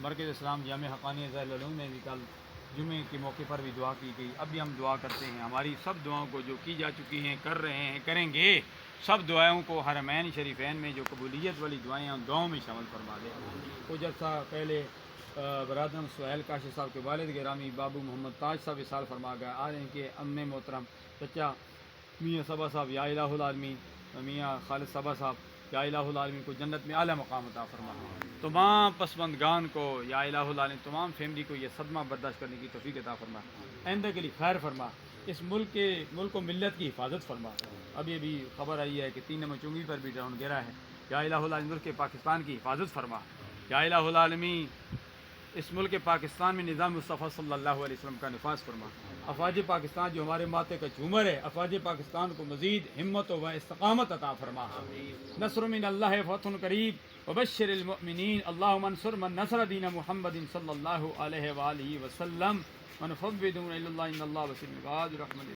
مرکز اسلام جامع حقانی ظاہر العلوم میں بھی کل جمعے کے موقع پر بھی دعا کی گئی. اب بھی ہم دعا کرتے ہیں ہماری سب دعاؤں کو جو کی جا چکی ہیں، کر رہے ہیں، کریں گے، سب دعاؤں کو حرمین شریفین میں جو قبولیت والی دعائیں ہیں ان دعاؤں میں شامل فرما دے. کچھ عرصہ پہلے برادرم سہیل کاشف صاحب کے والد گرامی بابو محمد تاج صاحب وصال فرما گئے. آ رہے ہیں کہ ام محترم چچا میاں صبا صاحب یا الہ العالمین، میاں خالد صبا صاحب یا الہ العالمین کو جنت میں اعلیٰ مقام عطا فرما. تمام پسماندگان کو یا الہ العالمین، تمام فیملی کو یہ صدمہ برداشت کرنے کی توفیق عطا فرما، آئندہ کے لیے خیر فرما، اس ملک و ملت کی حفاظت فرما. اب یہ بھی خبر آئی ہے کہ 3 نمبر چنگی پر بھی ڈرون گرا ہے. یا الہ العالمین ملک پاکستان کی حفاظت فرما. یا الہ العالمین اس ملک پاکستان میں نظام مصطفیٰ صلی اللہ علیہ وسلم کا نفاذ فرما. افواج پاکستان جو ہمارے ماتھے کا جھومر ہے، افواج پاکستان کو مزید ہمت و استقامت عطا فرما. نصر من اللہ فتح قریب وبشر المؤمنین. اللہم انصر من نصر دین محمد صلی اللہ علیہ وآلہ وسلم ونفوض الی اللہ ان اللہ بصیر بالعباد.